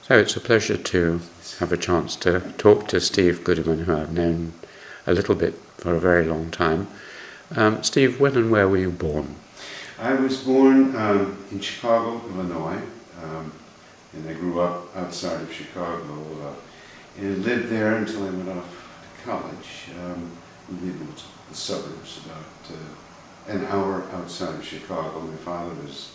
So it's a pleasure to have a chance to talk to Steve Gudeman, who I've known a little bit for a very long time. Steve, when and where were you born? I was born in Chicago, Illinois, and I grew up outside of Chicago and lived there until I went off to college. We lived in the suburbs, about an hour outside of Chicago. My father was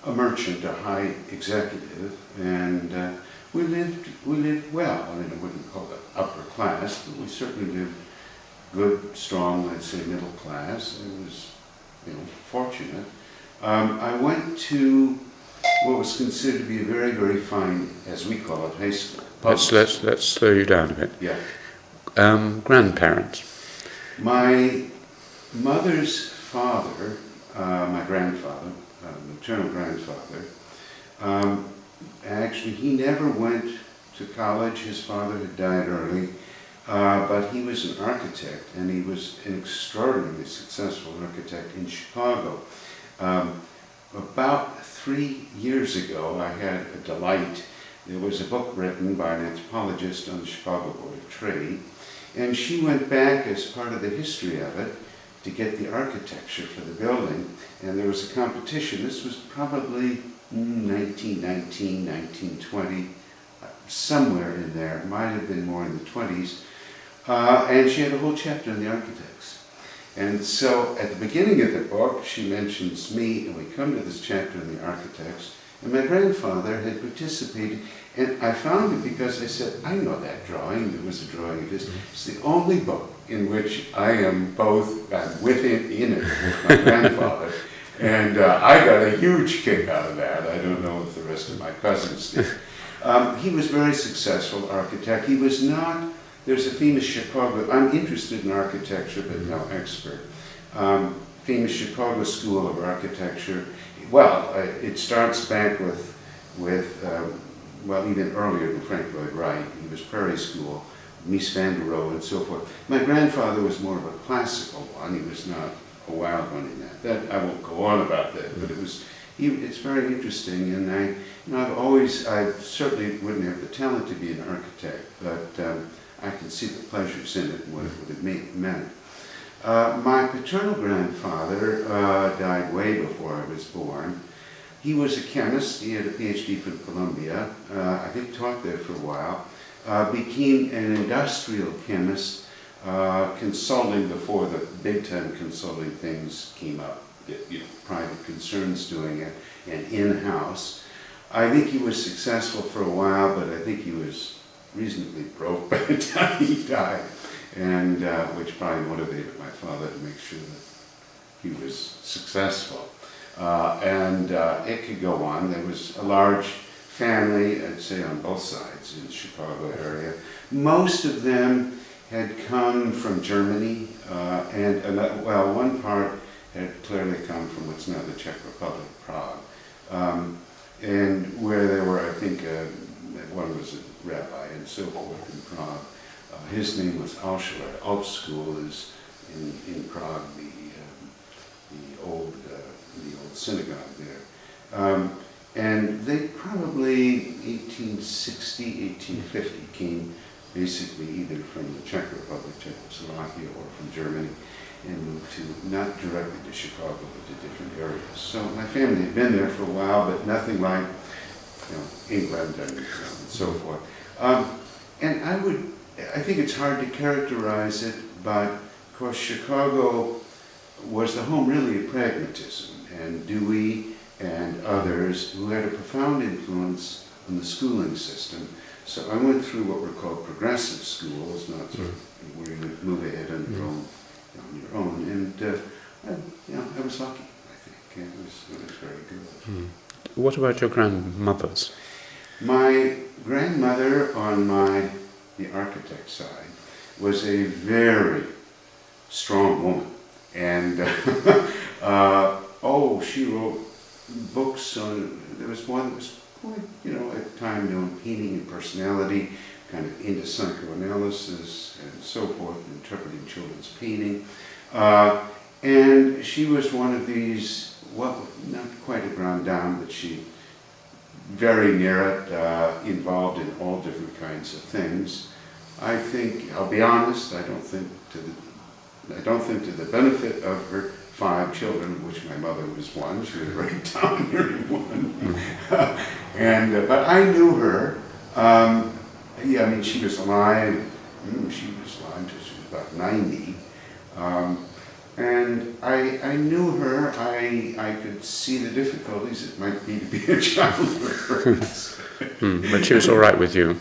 a merchant, a high executive, and we lived well. I mean, I wouldn't call it upper class, but we certainly lived good, strong, I'd say middle class. I was, fortunate. I went to what was considered to be a very, very fine, as we call it, high school. Let's slow you down a bit. Yeah. Grandparents. My mother's father, my grandfather, maternal grandfather, actually he never went to college. His father had died early, but he was an architect, and he was an extraordinarily successful architect in Chicago. About 3 years ago, I had a delight. There was a book written by an anthropologist on the Chicago Board of Trade, and she went back as part of the history of it to get the architecture for the building, and there was a competition. This was probably 1919, 1920, somewhere in there. It might have been more in the 20s. And she had a whole chapter on the architects. And so at the beginning of the book, she mentions me, and we come to this chapter on the architects, and my grandfather had participated, and I found it because I said, I know that drawing. There was a drawing of his. It's the only book in which I am both, I'm with him in it, with my grandfather, and I got a huge kick out of that. I don't know if the rest of my cousins did. He was a very successful architect. He was not, there's a famous Chicago, I'm interested in architecture but no expert, famous Chicago School of Architecture. Well, it starts back with well, even earlier than Frank Lloyd Wright. He was Prairie School, Mies van der Rohe, and so forth. My grandfather was more of a classical one. He was not a wild one in that. I won't go on about that, but it's very interesting, and I certainly wouldn't have the talent to be an architect, but I can see the pleasures in it and what it would have meant. My paternal grandfather died way before I was born. He was a chemist. He had a PhD from Columbia. I think taught there for a while. Became an industrial chemist, consulting before the big-time consulting things came up. Private concerns doing it, and in-house. I think he was successful for a while, but I think he was reasonably broke by the time he died, and which probably motivated my father to make sure that he was successful. And it could go on. There was a large family, I'd say, on both sides in the Chicago area. Most of them had come from Germany, and one part had clearly come from what's now the Czech Republic, Prague, and where there were, I think, one was a rabbi and so forth in Prague. His name was Alschuler. Alp School is in Prague, the old synagogue there. And they probably 1860, 1850 came basically either from the Czech Republic, Czechoslovakia, or from Germany, and moved to, not directly to Chicago, but to different areas. So my family had been there for a while, but nothing like England and so forth. And I think it's hard to characterize it, but of course Chicago was the home really of pragmatism, and Dewey and others who had a profound influence on the schooling system. So I went through what were called progressive schools, not sort of where you would move ahead on your own, and I was lucky, I think. It was very good. What about your grandmothers? My grandmother on the architect side was a very strong woman, and she wrote books on. There was one that was quite, at the time known, painting and personality, kind of into psychoanalysis and so forth, interpreting children's painting. And she was one of these, well, not quite a grande dame, but she very near it, involved in all different kinds of things. I think, I'll be honest, I don't think to the benefit of her 5 children, which my mother was one. She was right down near one. But I knew her. Yeah, I mean, she was alive. She was alive until she was about 90. And I knew her. I could see the difficulties it might be to be a child of hers. But she was all right with you?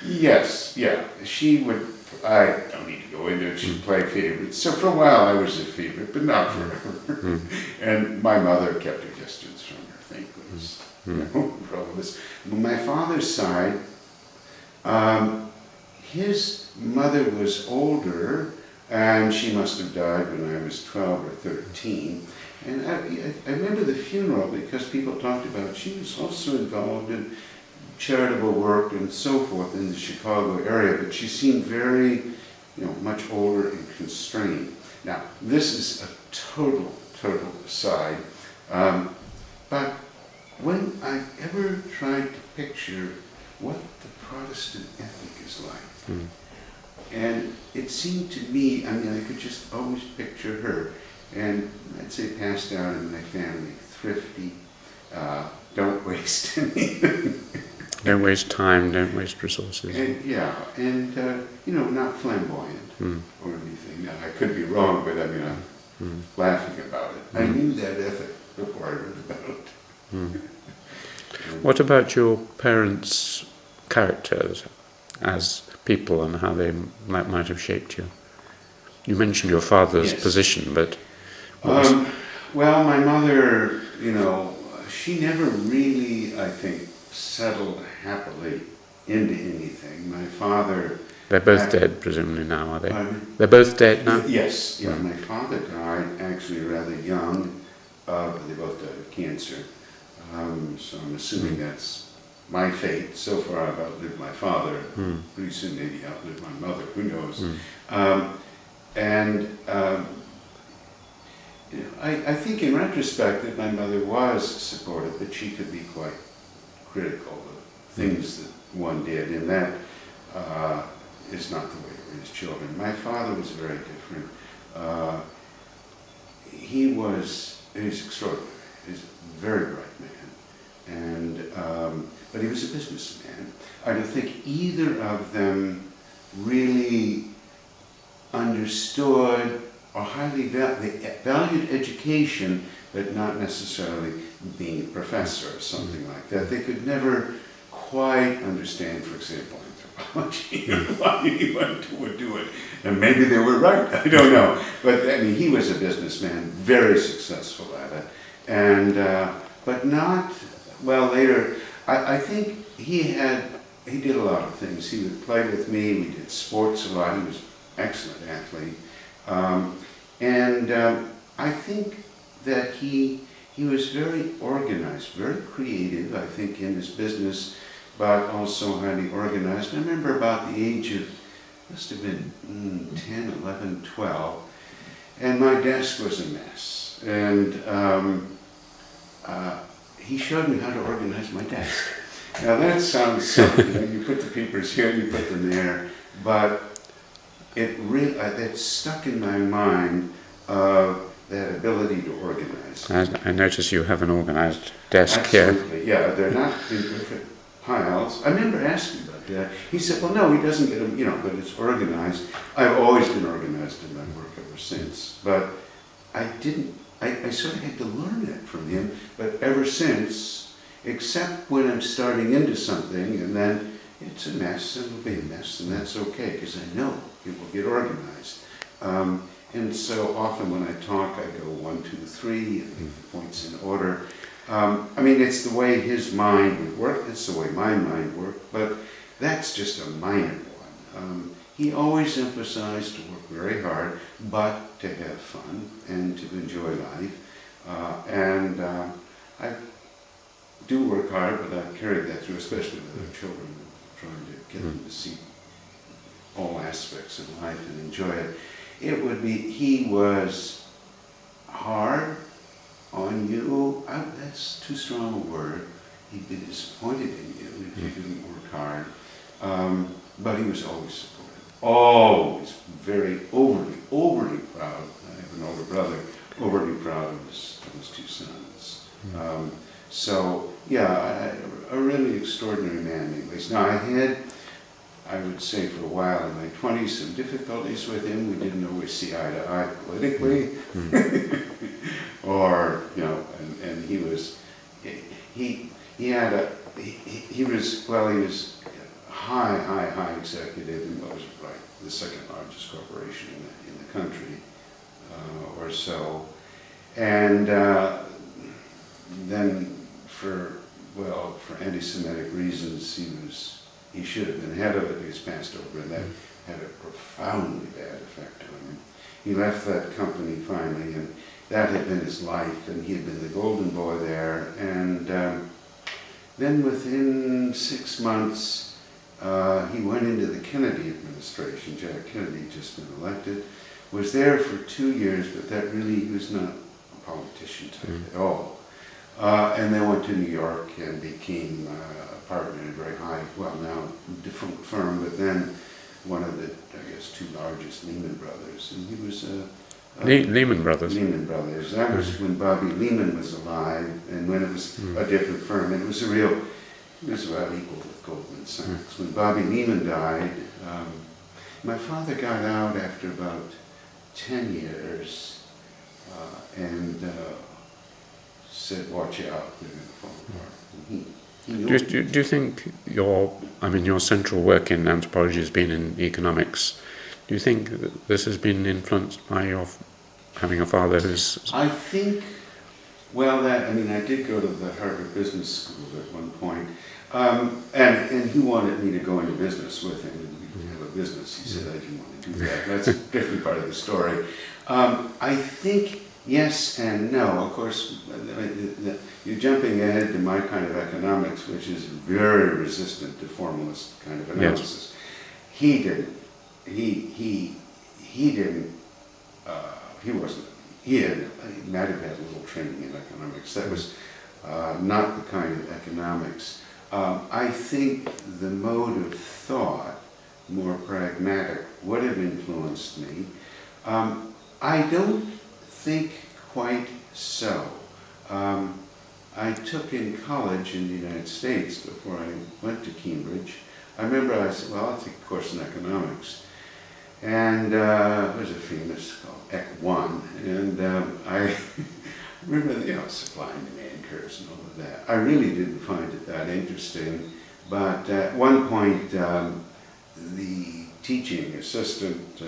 Yes, yeah. She would, I don't need to go into it, she'd play favorites. So for a while I was a favorite, but not forever. And my mother kept her distance from her, thank goodness. For all of this. But my father's side, his mother was older, and she must have died when I was 12 or 13. And I remember the funeral because people talked about she was also involved in charitable work and so forth in the Chicago area, but she seemed very, much older and constrained. Now, this is a total aside, but when I ever tried to picture what the Protestant ethic is like, and it seemed to me, I mean, I could just always picture her, and I'd say passed down in my family, thrifty, don't waste anything. Don't waste time, don't waste resources. And not flamboyant or anything. Now, I could be wrong, but I mean, I'm laughing about it. I knew that ethic before I read about it. What about your parents' characters as people and how they might have shaped you? You mentioned your father's position, but... Well, my mother, she never really, I think, settled happily into anything. My father... They're both dead, presumably, now, are they? Pardon? They're both dead now? Yes. Yeah, my father died actually rather young. They both died of cancer. So I'm assuming that's my fate. So far I've outlived my father. Pretty soon maybe outlived my mother. Who knows? I think in retrospect that my mother was supportive, but she could be quite critical of things that one did, and that is not the way to raise children. My father was very different. He was extraordinary. He's a very bright man, but he was a businessman. I don't think either of them really understood or highly valued education, but not necessarily being a professor or something like that. They could never quite understand, for example, anthropology, why anyone would do it. And maybe they were right, I don't know. But I mean, he was a businessman, very successful at it. And, but not, well, later, I think he did a lot of things. He would play with me, we did sports a lot, he was an excellent athlete. I think that he was very organized, very creative, I think, in his business, but also highly organized. I remember about the age of, must have been 10, 11, 12, and my desk was a mess. And he showed me how to organize my desk. Now that sounds simple. You put the papers here, you put them there, but it really, that stuck in my mind, that ability to organize. I notice you have an organized desk here. Absolutely, yeah. They're not in different piles. I remember asking about that. He said, well, no, he doesn't get them, but it's organized. I've always been organized in my work ever since. But I sort of had to learn it from him. But ever since, except when I'm starting into something, and then it's a mess, and it'll be a mess, and that's okay, because I know it will get organized. And so often when I talk, I go 1, 2, 3, I think the points in order. I mean, it's the way his mind would work, it's the way my mind worked, but that's just a minor one. He always emphasized to work very hard, but to have fun and to enjoy life. I do work hard, but I've carried that through, especially with our children, trying to get them to see all aspects of life and enjoy it. He was hard on you, that's too strong a word. he'd be disappointed in you if you didn't work hard. But he was always supportive, always very overly proud. I have an older brother, overly proud of his two sons. So yeah, a really extraordinary man anyways. Now I would say for a while in my 20s, some difficulties with him. We didn't always see eye to eye politically. Or, you know, and he was high executive in what was the second largest corporation in the country, or so. And then for anti-Semitic reasons, he should have been head of it. He was passed over, and that had a profoundly bad effect on him. He left that company finally, and that had been his life, and he had been the golden boy there. And then within 6 months, he went into the Kennedy administration. Jack Kennedy had just been elected, was there for 2 years, but he was not a politician type at all. And then went to New York and became a partner in a very now different firm, but then one of the, I guess, two largest Lehman Brothers. And he was Lehman Brothers. Lehman Brothers. That was when Bobby Lehman was alive, and when it was a different firm. And it was about equal with Goldman Sachs. When Bobby Lehman died, my father got out after about 10 years, and said, "Watch out, they're going to fall apart." And he knew Do you think your central work in anthropology has been in economics? Do you think that this has been influenced by your having a father who's... I think, I did go to the Harvard Business School at one point, and he wanted me to go into business with him, and we could have a business. He said I didn't want to do that. That's a different part of the story. I think yes and no. Of course, you're jumping ahead to my kind of economics, which is very resistant to formalist kind of analysis. Yes. He didn't. He might have had a little training in economics. That was not the kind of economics. I think the mode of thought, more pragmatic, would have influenced me. I don't think quite so. I took in college in the United States before I went to Cambridge. I remember I said, well, I'll take a course in economics. And there's a famous called Ec 1. And I remember, supply and demand curves and all of that. I really didn't find it that interesting. But at one point, the teaching assistant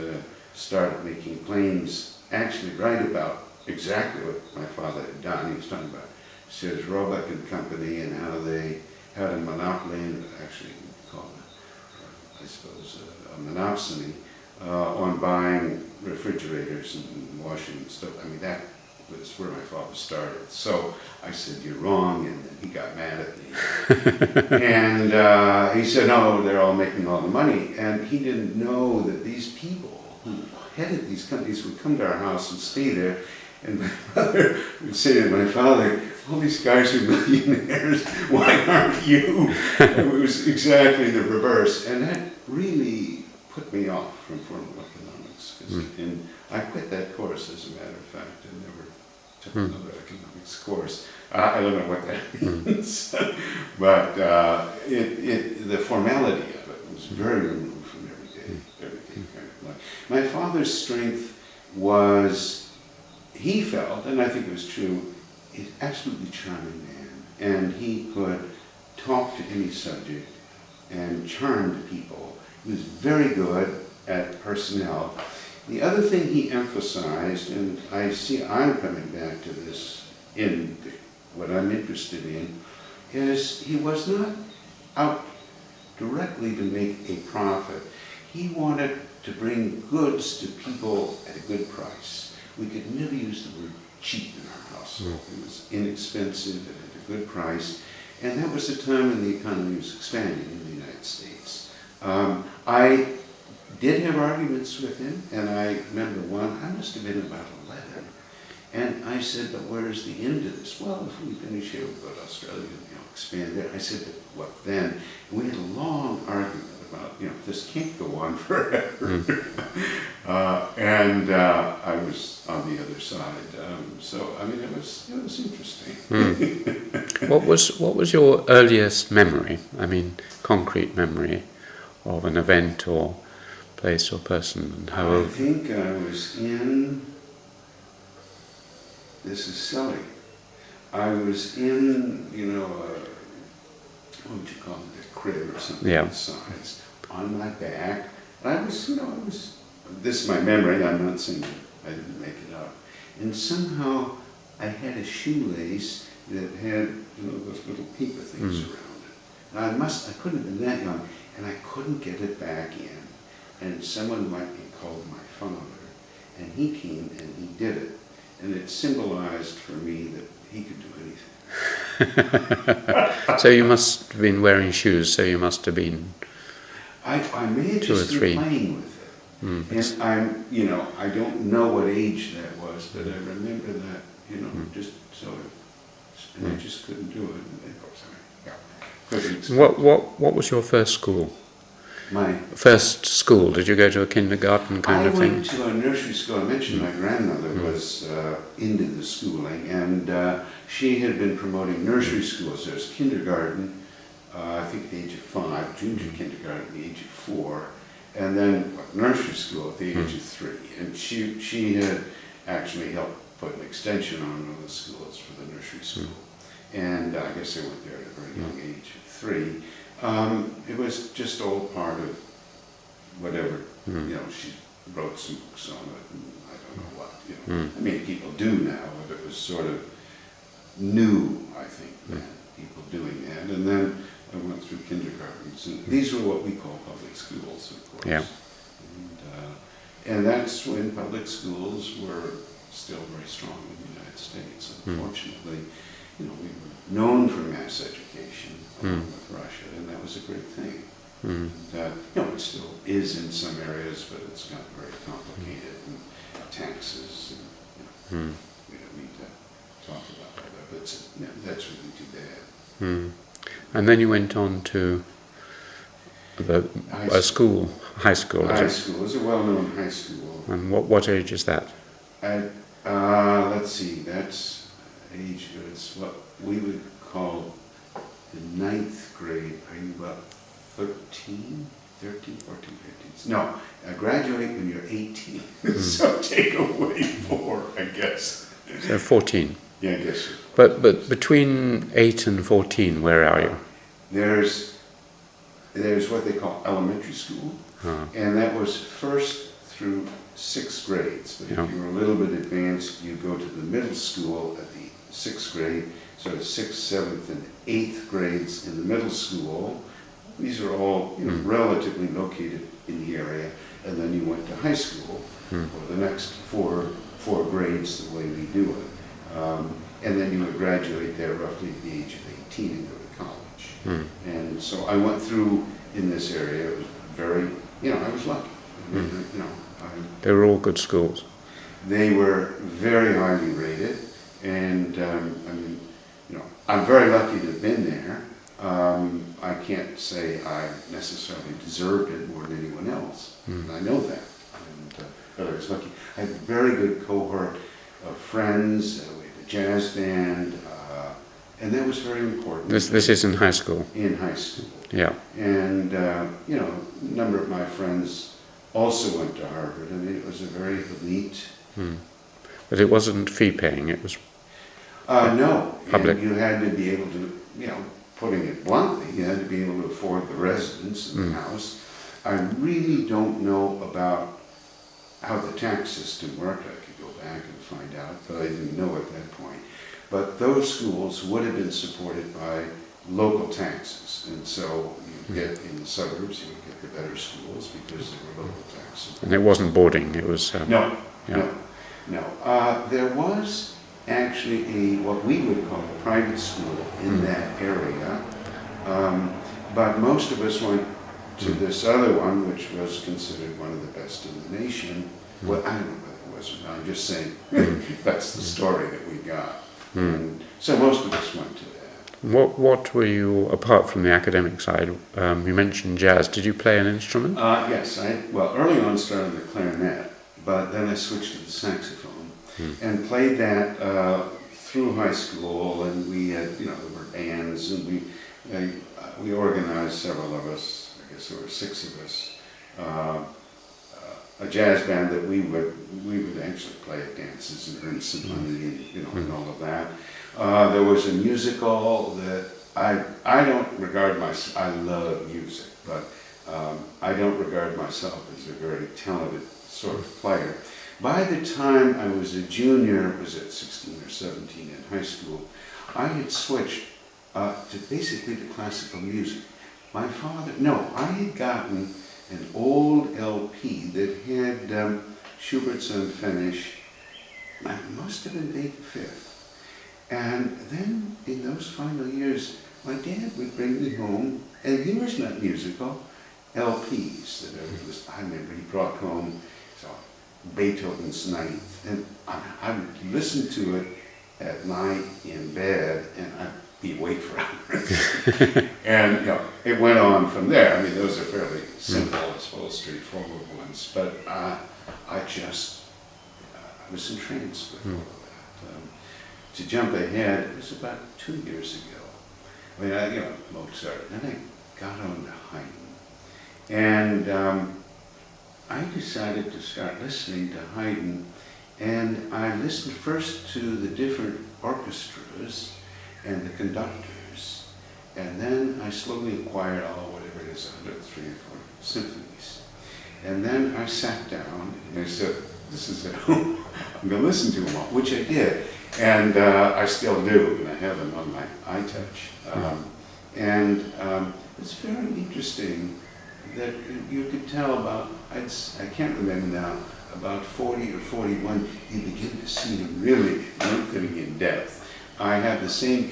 started making claims actually right about exactly what my father had done. He was talking about Sears Roebuck and Company and how they had a monopoly, and actually called it, I suppose, a monopsony on buying refrigerators and washing stuff. I mean, that was where my father started. So I said, "You're wrong," and then he got mad at me. And he said, "No, they're all making all the money." And he didn't know that these people who headed these companies would come to our house and stay there. And my mother would say to my father, "All these guys are millionaires, why aren't you?" It was exactly the reverse. And that really put me off from formal economics. And I quit that course, as a matter of fact, and never took another economics course. I don't know what that means. But the formality of it was very removed from everyday kind of life. My father's strength was, he felt, and I think it was true, he's an absolutely charming man, and he could talk to any subject and charmed people. He was very good at personnel. The other thing he emphasized, and I'm coming back to this in what I'm interested in, is he was not out directly to make a profit. He wanted to bring goods to people at a good price. We could never use the word cheap in our household. It was inexpensive and at a good price. And that was the time when the economy was expanding in the United States. I did have arguments with him, and I remember one, I must have been about 11, And I said, but where's the end of this? Well, if we finish here, we'll go to Australia, expand there. I said, but what then? And we had a long argument about, this can't go on forever. And I was on the other side. So, I mean, it was interesting. What was your earliest memory? I mean, concrete memory of an event or place or person? And how I think I was in. This is silly. I was in, what would you call it, a crib or something Yeah. this size, on my back. And I was, this is my memory, I'm not saying I didn't make it up. And somehow I had a shoelace that had, those little paper things around it. And I couldn't have been that young, and I couldn't get it back in. And someone went and called my father, and he came and he did it. And it symbolized for me that he could do anything. So you must have been wearing shoes, so you must have been I may have just been playing with it. And I don't know what age that was, but I remember that, just sort of, and I just couldn't do it. And of course, What was your first school? My First school, did you go to a kindergarten kind of thing? I went to a nursery school. I mentioned my grandmother was into the schooling, and she had been promoting nursery schools. There's kindergarten, I think at the age of 5, junior kindergarten at the age of 4, and then nursery school at the age of 3. And she had actually helped put an extension on one of the schools for the nursery school. And I guess I went there at a very young age of 3. It was just all part of whatever, she wrote some books on it, and I don't know what, I mean, people do now, but it was sort of new, I think, then, people doing that. And then I went through kindergartens, and these were what we call public schools, of course. Yeah. And that's when public schools were still very strong in the United States. Unfortunately, we were known for mass education along with Russia, and that was a great thing. And, it still is in some areas, but it's gotten very complicated, and taxes, and we don't need to talk about all that, but that's really too bad. And then you went on to high school. High school. It was a well-known high school. And what age is that? Let's see, that's age, it's what we would call the 9th grade. Are you about 13, 14, 15? No, graduate when you're 18. So take away 4, I guess. So 14. Yeah, I guess. But between 8 and 14, where are you? There's what they call elementary school, and that was 1st through 6th grades. But if you were a little bit advanced, you go to the middle school at the 6th grade. So 6th, 7th, and 8th grades in the middle school. These are all relatively located in the area, and then you went to high school for the next four grades the way we do it. And then you would graduate there roughly at the age of 18 and go to college. And so I went through in this area. It was very, I was lucky. They were all good schools. They were very highly rated, and I'm very lucky to have been there. I can't say I necessarily deserved it more than anyone else, and I know that. But I was lucky. I had a very good cohort of friends. We had a jazz band, and that was very important. This is in high school? In high school. Yeah. And, a number of my friends also went to Harvard. I mean, it was a very elite. But it wasn't fee-paying, it was no. public. And you had to be able to, putting it bluntly, you had to be able to afford the residence in the house. I really don't know about how the tax system worked. I could go back and find out, but I didn't know at that point. But those schools would have been supported by local taxes, and so you get in the suburbs, you would get the better schools because they were local taxes. And it wasn't boarding, it was... No. There was actually what we would call a private school in that area, but most of us went to this other one, which was considered one of the best in the nation. Well, I don't know whether it wasn't. I'm just saying that's the story that we got. And so most of us went to that. What were you, apart from the academic side, you mentioned jazz, did you play an instrument? Yes, early on started the clarinet, but then I switched to the saxophone and played that through high school, and we had, there were bands, and we organized, several of us, I guess there were 6 of us, a jazz band that we would actually play at dances and earn some money and and all of that. There was a musical that I don't regard myself. I love music, but I don't regard myself as a very talented sort of player. By the time I was a junior, it was at 16 or 17 in high school, I had switched to basically to classical music. I had gotten an old LP that had Schubert's Unfinished. It must have been 85th. And then in those final years, my dad would bring me home, and he was not musical, LPs that I remember he brought home Beethoven's Ninth, and I would listen to it at night in bed, and I'd be awake for hours. And it went on from there. I mean, those are fairly simple, I suppose, straightforward ones, but I was entranced with all of that. To jump ahead, it was about 2 years ago. I mean, Mozart, and I got on to Haydn, and I decided to start listening to Haydn, and I listened first to the different orchestras and the conductors, and then I slowly acquired whatever it is, 103 or 4 symphonies. And then I sat down and I said, this is it, I'm going to listen to them all, which I did, and I still do, and I have them on my iTouch. It's very interesting that you could tell about, I can't remember now, about 40 or 41, you begin to see them really lengthening in depth. I have the same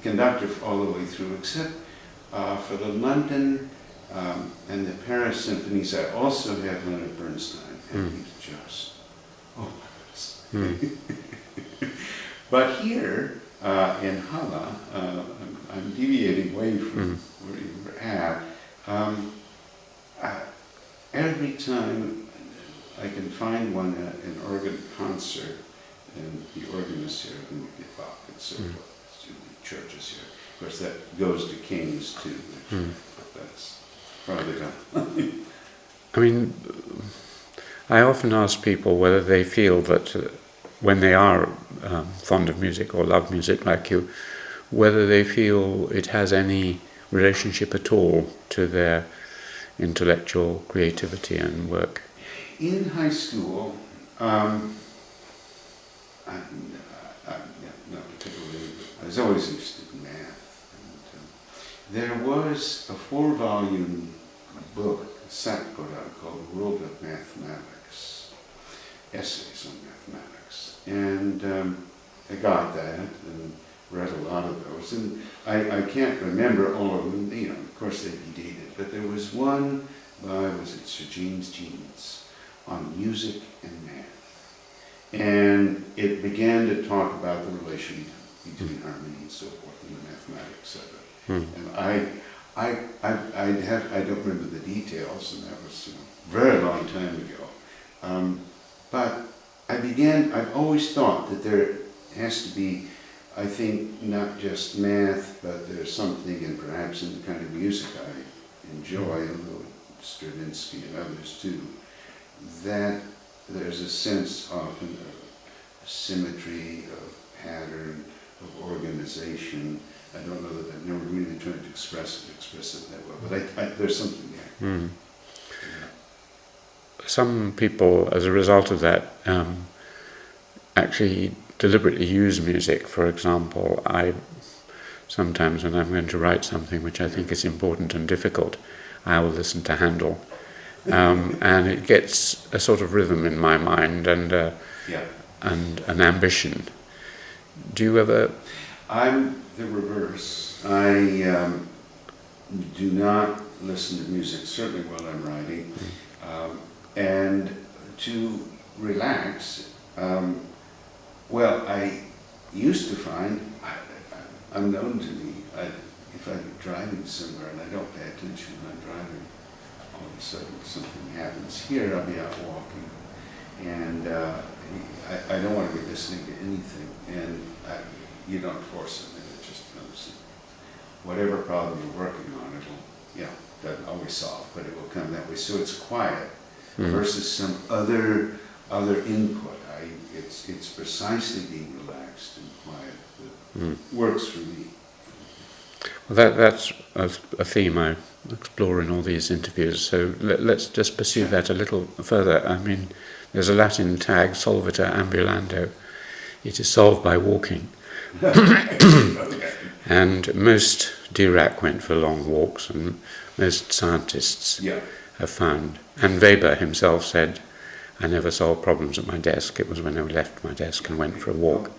conductor all the way through, except for the London and the Paris symphonies. I also have Leonard Bernstein, and he's just, oh my goodness. But here in Halle, I'm deviating away from where you were at. Every time I can find an organ concert, and the organist here, and we get Bach and so forth, to the churches here. Of course, that goes to King's too, but that's probably not. I mean, I often ask people whether they feel that when they are fond of music or love music like you, whether they feel it has any relationship at all to their intellectual creativity and work. In high school, not particularly, I was always interested in math. And, there was a 4-volume book, a set put out called The World of Mathematics, Essays on Mathematics. And I got that and read a lot of those. And I can't remember all of them, of course they'd be dated, but there was one by, Sir James Jeans, on music and math. And it began to talk about the relation between harmony and so forth in the mathematics of it. And I don't remember the details, and that was a very long time ago. But I've always thought that there has to be, I think, not just math, but there's something, and perhaps in the kind of music I enjoy, although Stravinsky and others too, that there's a sense often of symmetry, of pattern, of organization. I don't know that I've never really tried to express it that well, but there's something there. Some people, as a result of that, actually deliberately use music. For example, sometimes when I'm going to write something which I think is important and difficult, I will listen to Handel. And it gets a sort of rhythm in my mind and an ambition. Do you ever? I'm the reverse. I do not listen to music, certainly while I'm writing. And to relax, well, I used to find, unknown to me, if I'm driving somewhere and I don't pay attention when I'm driving, all of a sudden something happens here, I'll be out walking, and I don't want to be listening to anything, and you don't force it, and it just comes. Whatever problem you're working on, doesn't always solve, but it will come that way. So it's quiet versus some other input. It's precisely being relaxed and quiet that works for me. Well, that's a theme I explore in all these interviews, so let's just pursue that a little further. I mean, there's a Latin tag, solvita ambulando. It is solved by walking. Okay. And most Dirac went for long walks, and most scientists have found. And Weber himself said, I never solved problems at my desk. It was when I left my desk and went for a walk.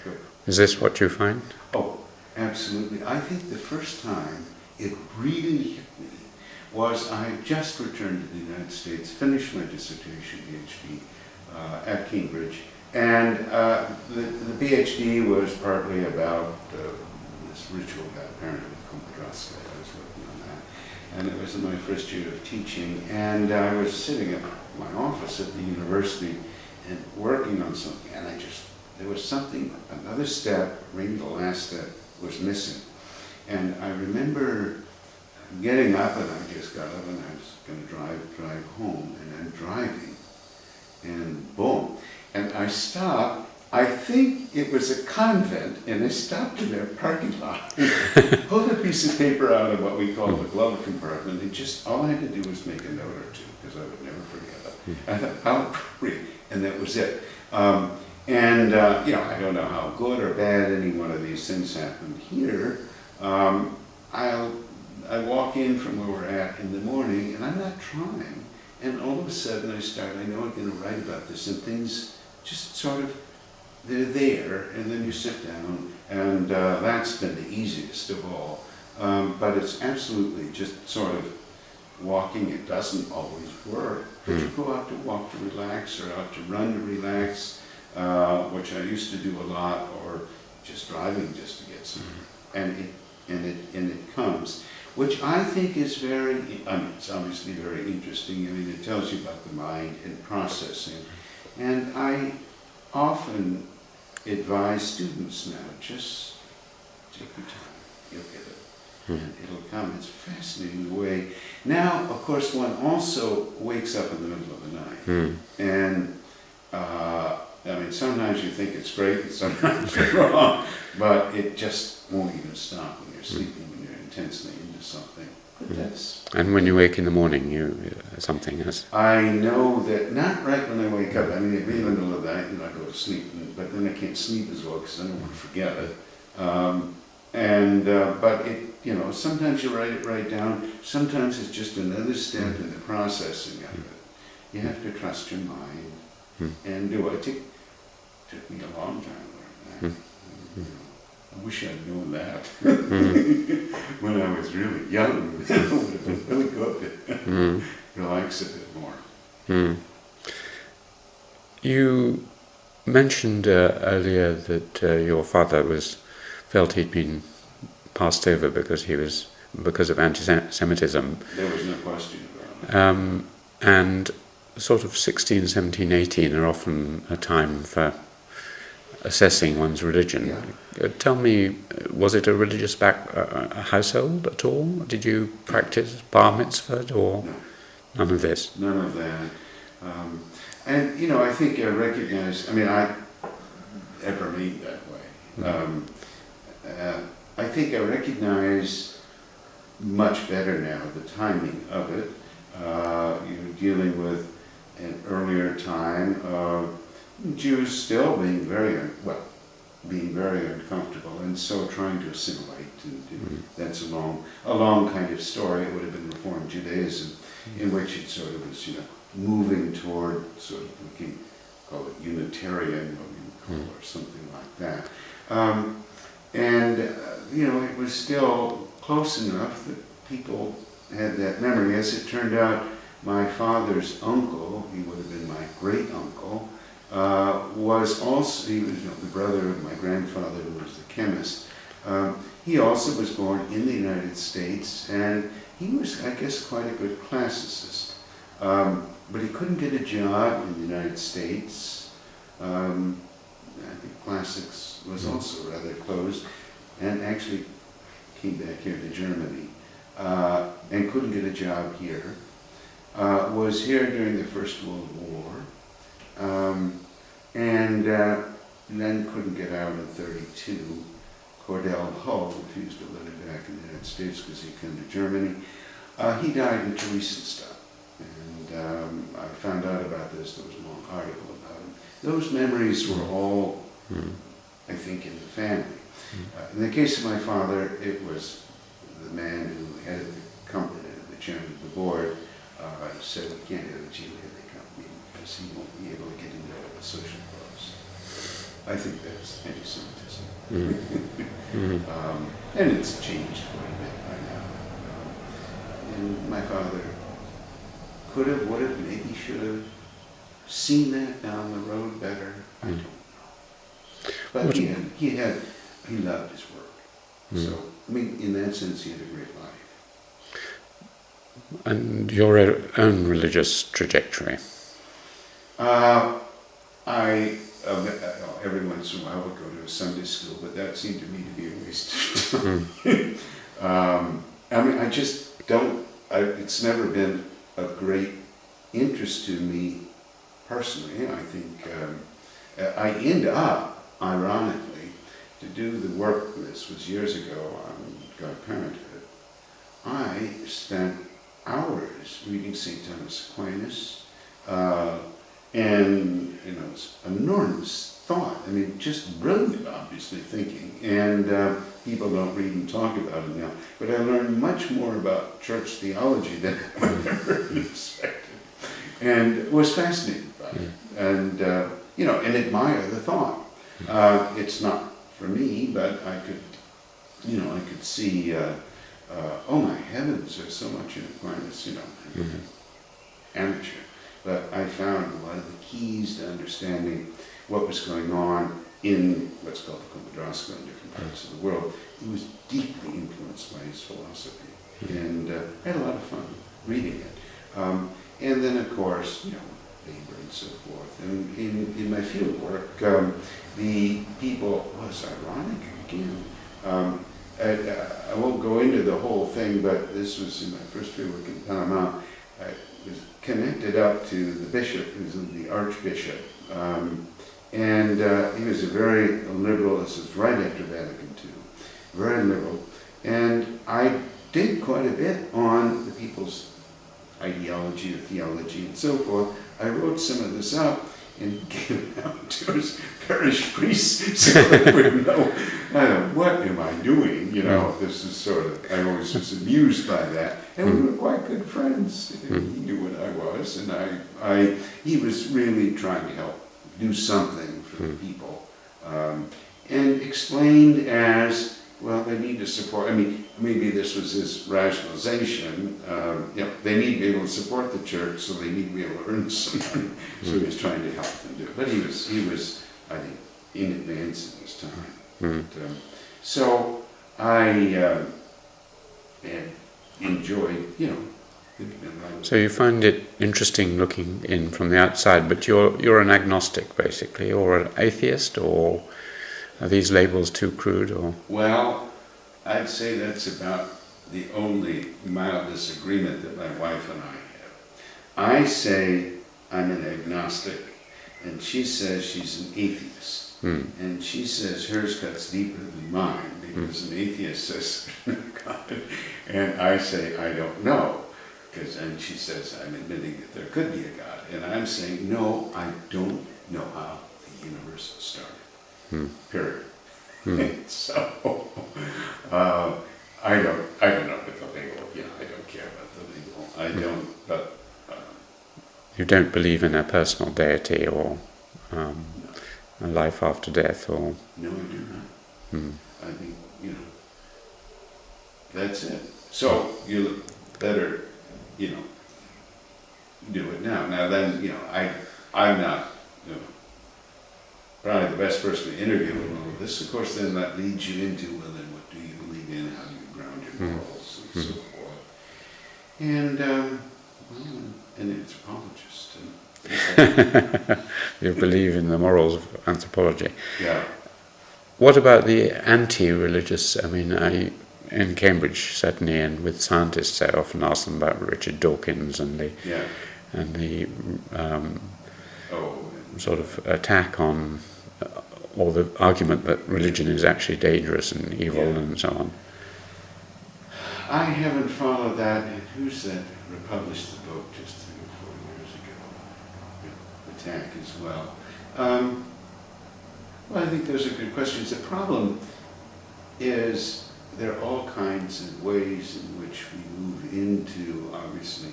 Good. Is this what you find? Oh, absolutely. I think the first time it really hit me was I had just returned to the United States, finished my dissertation, PhD, at Cambridge, and the PhD was partly about this ritual that apparently Kumbraska. I was working on that, and it was in my first year of teaching, and I was sitting at my office at the university and working on something, and there was something, another step, maybe the last step, was missing. And I remember getting up, and I just got up and I was going to drive home, and I'm driving, and boom. And I stopped, I think it was a convent, and I stopped in their parking lot, pulled a piece of paper out of what we call the glove compartment, and just, all I had to do was make a note or two, because I would never forget it. I thought, how appropriate, and that was it. I don't know how good or bad any one of these things happened here. I walk in from where we're at in the morning, and I'm not trying, and all of a sudden I know I'm going to write about this, and things just sort of, they're there, and then you sit down, and that's been the easiest of all. But it's absolutely just sort of walking. It doesn't always work, but you go out to walk to relax, or out to run to relax, which I used to do a lot, or just driving just to get somewhere. And it comes, which I think is it's obviously very interesting. I mean, it tells you about the mind and processing. And I often advise students now, just take your time, you'll get it. And it'll come. It's fascinating the way. Now, of course, one also wakes up in the middle of the night. And I mean, sometimes you think it's great, and sometimes it's wrong, but it just won't even stop when you're sleeping, when you're intensely into something. But that's... And when you wake in the morning, something has... I know that, not right when I wake up. I mean, it'd be in the middle of the night, and I go to sleep, but then I can't sleep as well because I don't want to forget it. But it, sometimes you write it right down. Sometimes it's just another step in the processing of it. You have to trust your mind and do it. It took me a long time to learn that. I wish I'd known that when I was really young. It would have been really good. Relax a bit more. You mentioned earlier that your father felt he'd been passed over because of anti-Semitism. There was no question about it. And sort of 16, 17, 18 are often a time for assessing one's religion. Yeah. Tell me, was it a religious household at all? Did you practice bar mitzvah or none of this? None of that. I think I recognize, I remained that way. I think I recognize much better now the timing of it. Dealing with an earlier time of Jews still being very uncomfortable, and so trying to assimilate. And that's a long kind of story. It would have been Reform Judaism, in which it sort of was, moving toward sort of, we can call it Unitarian, or something like that. It was still close enough that people had that memory. As it turned out, My father's uncle, he would have been my great uncle, was also, he was the brother of my grandfather who was the chemist. He also was born in the United States, and he was, I guess, quite a good classicist. But he couldn't get a job in the United States. I think classics was also rather closed, and actually came back here to Germany, and couldn't get a job here. Was here during the First World War, and then couldn't get out in '32. Cordell Hull refused to let him back in the United States because he came to Germany. He died in Theresienstadt, and I found out about this. There was a long article about him. Those memories were all, I think, in the family. In the case of my father, it was the man who headed the company, the chairman of the board, said we can't have a geohetic company because he won't be able to get into the social clubs. I think that's anti-Semitism. And it's changed quite a bit by now. And my father could have, would have, maybe should have seen that down the road better. I don't know. But he loved his work. So, I mean, in that sense, he had a great life. And your own religious trajectory? Every once in a while would go to a Sunday school, but that seemed to me to be a waste of time. I mean, I just don't, it's never been of great interest to me personally. I think I end up, ironically, to do the work, this was years ago on God Parenthood, I spent hours reading St. Thomas Aquinas, and it's enormous thought. I mean, just brilliant, obviously, thinking. And people don't read and talk about it now. But I learned much more about church theology than I ever expected, and was fascinated by it. And and admire the thought. It's not for me, but I could, I could see. Oh my heavens, there's so much in Aquinas, amateur. But I found a lot of the keys to understanding what was going on in what's called the Compadrosco in different parts of the world. It was deeply influenced by his philosophy, and I had a lot of fun reading it. And then, of course, Weber and so forth. And in my field work, the people, it's ironic again. I won't go into the whole thing, but this was in my first field work in Panama. I was connected up to the bishop, who was the archbishop, and he was a very liberal. This was right after Vatican II, very liberal, and I did quite a bit on the people's ideology or theology and so forth. I wrote some of this up and gave it out to his parish priests so they would know, what am I doing? This is sort of, I always was amused by that. And we were quite good friends. He knew what I was, and he was really trying to help do something for the people. And explained as, well, they need to support, maybe this was his rationalization, they need to be able to support the church, so they need to be able to earn some money. So he was trying to help them do it. But he was, I think, in advance in his time. But, so I enjoyed, So you find it interesting looking in from the outside, but you're an agnostic, basically, or an atheist, or are these labels too crude? Or well, I'd say that's about the only mild disagreement that my wife and I have. I say I'm an agnostic, and she says she's an atheist. And she says hers cuts deeper than mine, because an atheist says God, and I say I don't know, and she says I'm admitting that there could be a God, and I'm saying no, I don't know how the universe started. Period. So I don't know what the label. I don't care about the label. I don't. But you don't believe in a personal deity or a life after death, or no, I do not. I think that's it. So you better, do it now. Now then, I'm not probably the best person to interview in all of this. Of course, then that leads you into, well, then what do you believe in? How do you ground your morals and so forth? And an anthropologist. You believe in the morals of anthropology. Yeah. What about the anti-religious? I mean, in Cambridge certainly, and with scientists, I often ask them about Richard Dawkins and the sort of attack on, or the argument that religion is actually dangerous and evil and so on. I haven't followed that. And who's that republished the book just 3 or 4 years ago? Attack as well. Well, I think those are good questions. The problem is there are all kinds of ways in which we move into, obviously,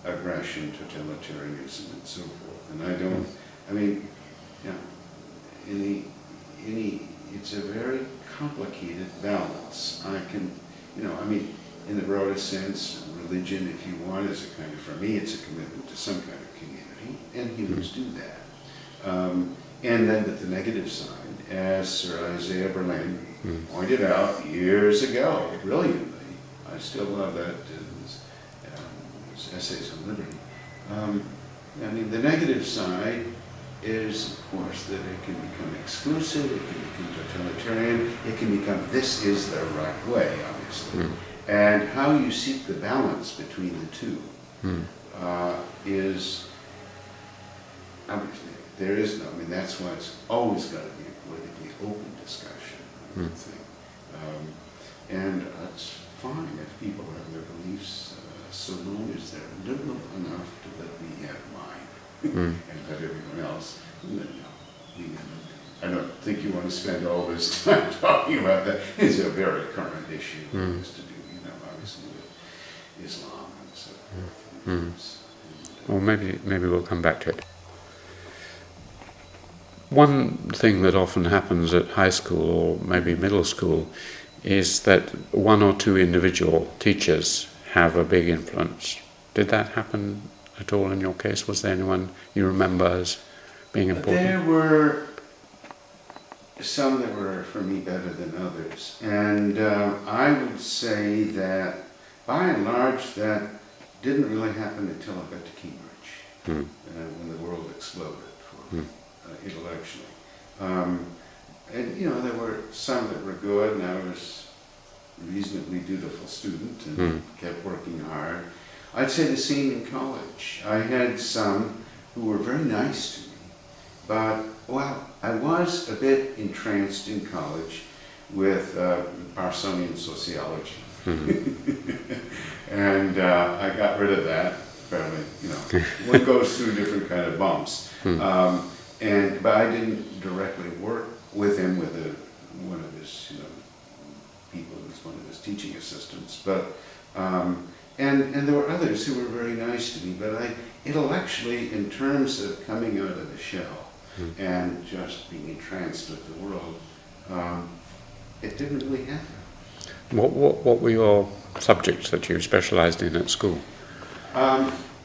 aggression, totalitarianism, and so forth. And it's a very complicated balance. In the broadest sense, religion, if you want, is a kind of, for me, it's a commitment to some kind of community, and humans do that. And then at the negative side, as Sir Isaiah Berlin pointed out years ago, brilliantly, I still love that, his essays on liberty. The negative side is, of course, that it can become exclusive, it can become totalitarian, it can become, this is the right way, obviously. And how you seek the balance between the two is, obviously, there is no, that's why it's always got to be a politically open discussion, I think. And it's fine if people have their beliefs, so long as they're liberal enough to let me have mine and let everyone else. I don't think you want to spend all this time talking about that. It's a very current issue that has to do, obviously with Islam and so forth. Well, maybe we'll come back to it. One thing that often happens at high school or maybe middle school is that 1 or 2 individual teachers have a big influence. Did that happen at all in your case? Was there anyone you remember as being important? There were some that were, for me, better than others. And I would say that, by and large, that didn't really happen until I got to Cambridge, when the world exploded intellectually. There were some that were good, and I was a reasonably dutiful student and kept working hard. I'd say the same in college. I had some who were very nice to me, but, I was a bit entranced in college with Parsonian sociology. And I got rid of that fairly, one goes through different kind of bumps. But I didn't directly work with him, with one of his, people who was one of his teaching assistants. But and there were others who were very nice to me. But intellectually, in terms of coming out of the shell and just being entranced with the world, it didn't really happen. What were your subjects that you specialised in at school?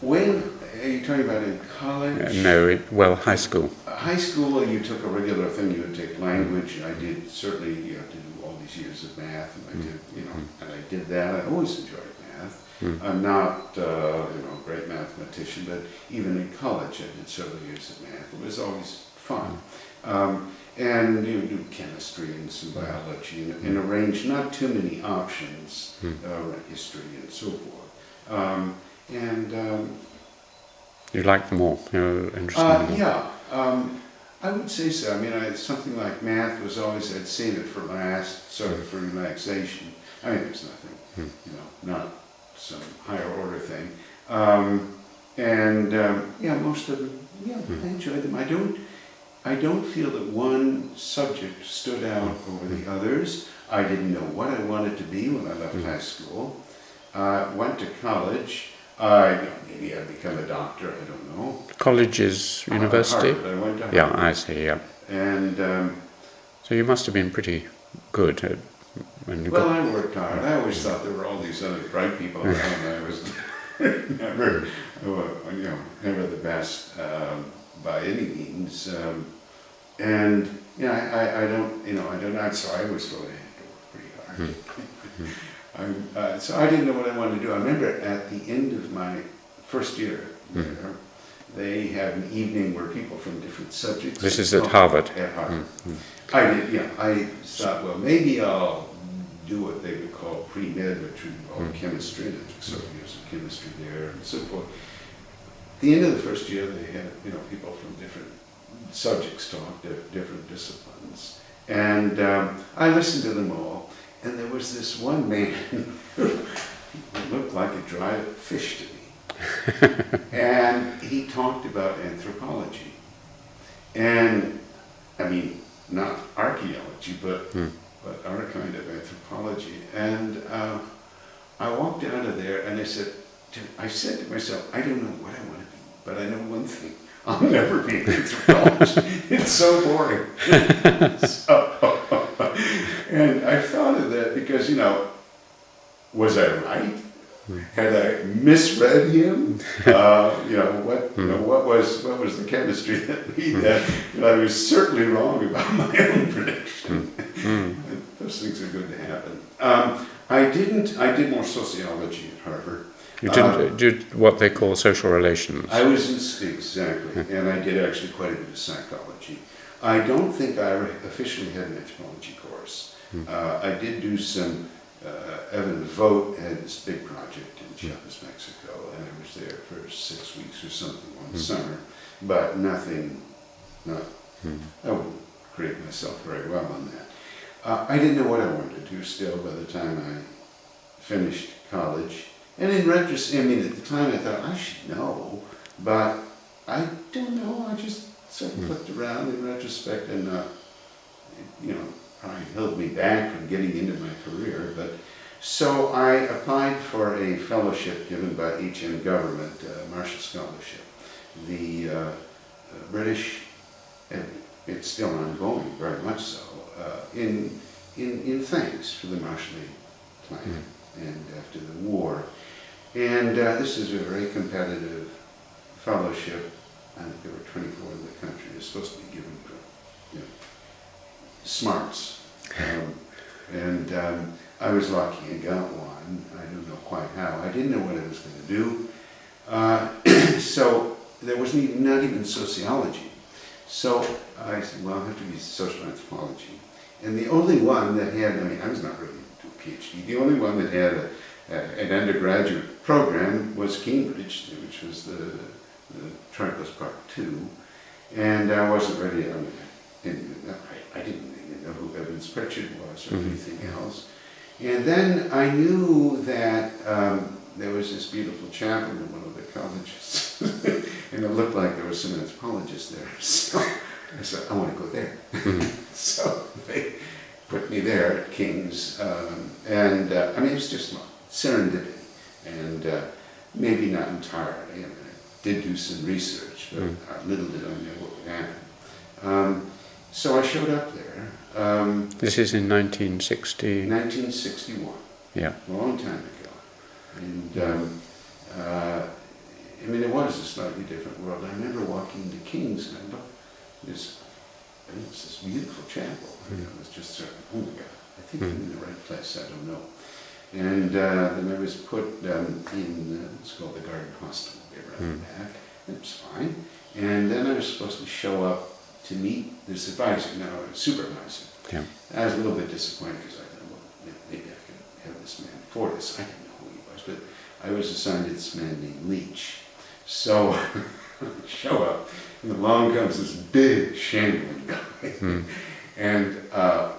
When are you talking about in college? High school. High school, you took a regular thing. You would take language. I did, certainly, you have to do all these years of math, and I did, and I did that. I always enjoyed math. I'm not, a great mathematician, but even in college, I did several years of math. It was always fun. And you do chemistry and some biology, and arrange not too many options, history and so forth. You like them all? You're interested in them? Yeah, I would say so. Something like math was always, I'd save it for last, sort of for relaxation. There's nothing, not some higher order thing. Most of them, I enjoyed them. I don't feel that one subject stood out over the others. I didn't know what I wanted to be when I left high school. Went to college. Maybe I'd become a doctor, I don't know. College is university? Harvard. I went to Harvard. Yeah, I see, yeah. And so you must have been pretty good at when you I worked hard. I always thought there were all these other bright people around. I was never never the best by any means. And I don't know. So I always thought I had to work pretty hard. So I didn't know what I wanted to do. I remember at the end of my first year there, they had an evening where people from different subjects. This is at Harvard. At Harvard. I did. Yeah. I thought, well, maybe I'll do what they would call pre-med, which would involve chemistry. And I took several years of chemistry there and so forth. At the end of the first year, they had people from different subjects talk, different disciplines, and I listened to them all. And there was this one man who looked like a dried fish to me, and he talked about anthropology, and I mean not archaeology, but our kind of anthropology. And I walked out of there, and I said to myself, I don't know what I want to be, but I know one thing. I'll never be an anthropologist. It's so boring. And I thought of that because, was I right? Had I misread him? What was the chemistry that I was certainly wrong about my own prediction. Those things are good to happen. I did more sociology at Harvard. You did what they call social relations. I was exactly, and I did actually quite a bit of psychology. I don't think I officially had an anthropology course. I did do some. Evan Vogt had this big project in Chiapas, Mexico, and I was there for 6 weeks or something one summer, but nothing. I wouldn't grade myself very well on that. I didn't know what I wanted to do still by the time I finished college. And in retrospect, at the time I thought, I should know, but I don't know. I just sort of looked around in retrospect and, probably held me back from getting into my career. But so I applied for a fellowship given by HM government, Marshall Scholarship. The British, and it's still ongoing, very much so, in thanks for the Marshall Plan and after the war. And this is a very competitive fellowship. I think there were 24 in the country. It's supposed to be given to smarts. And I was lucky and got one. I don't know quite how. I didn't know what I was going to do. So there was not even sociology. So I said, well, I'll have to be social anthropology. And the only one that had, I was not really into a PhD, the only one that had an undergraduate program was Cambridge, which was the Tripos Part 2. And I wasn't ready, I didn't even know who Evans Pritchard was or anything else. And then I knew that there was this beautiful chapel in one of the colleges, and it looked like there was some anthropologists there. So I said, I want to go there. So they put me there at King's, and it was just serendipity, and maybe not entirely. I did do some research, but little did I know what would happen. So I showed up there. This is in 1960? 1961. Yeah. A long time ago. And it was a slightly different world. I remember walking into King's and I looked, it's this beautiful chapel. It was just sort of, oh my God, I think I'm in the right place, I don't know. And then I was put in, it's called the Garden Hostel, around the back. It was fine. And then I was supposed to show up to meet this advisor, supervisor. Yeah. I was a little bit disappointed because I thought, well, maybe I could have this man for this. I didn't know who he was, but I was assigned to this man named Leach. So I show up, and along comes this big, shambling guy. And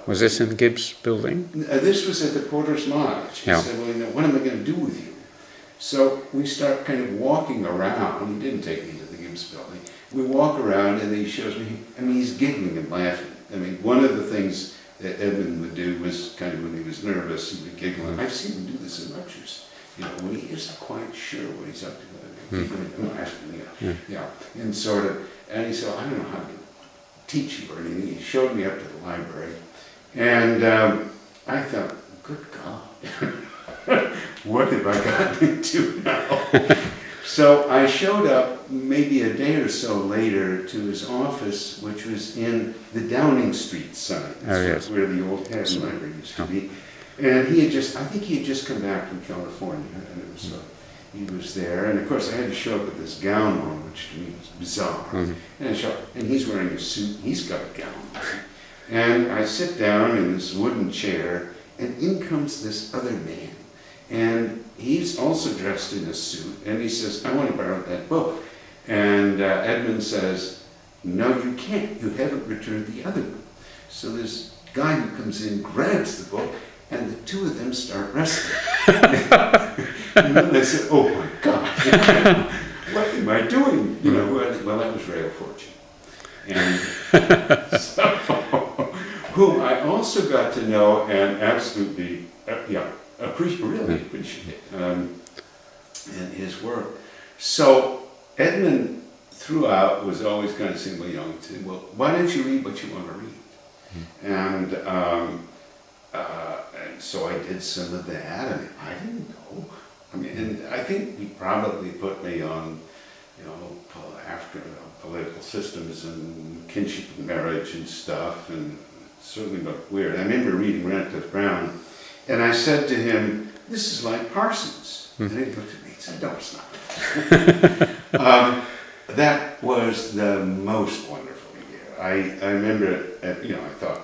was this in Gibbs building? This was at the Porter's Lodge. He said, well, what am I going to do with you? So we start kind of walking around. He didn't take me to the Gibbs building. We walk around, and he shows me, he's giggling and laughing. One of the things that Edmund would do was kind of when he was nervous, he would giggle. And I've seen him do this in lectures. When he isn't quite sure what he's up to, giggling and laughing, and sort of, and he said, I don't know how to teach you or anything. He showed me up to the library, and I thought, good God, what have I gotten into now? So So I showed up maybe a day or so later to his office, which was in the Downing Street side, where the old Haddon Library used to be. And I think he had just come back from California, and it was he was there. And of course I had to show up with this gown on, which to me was bizarre. And he's wearing a suit, he's got a gown on. And I sit down in this wooden chair, and in comes this other man. And he's also dressed in a suit, and he says, I want to borrow that book. And Edmund says, no, you can't. You haven't returned the other one. So this guy who comes in grabs the book, and the two of them start wrestling. And then I said, oh my God, what am I doing? You know, well, that was Rail Fortune. And so, whom I also got to know and absolutely, really appreciate and his work. So Edmund throughout was always kind of saying, well, why don't you read what you want to read? And so I did some of that. I mean, I didn't know. I mean, and I think he probably put me on, after political systems and kinship and marriage and stuff, and it certainly looked weird. I remember reading Radcliffe Brown, and I said to him, this is like Parsons. And he looked at me and said, no, it's not. That was the most wonderful year. I remember, I thought...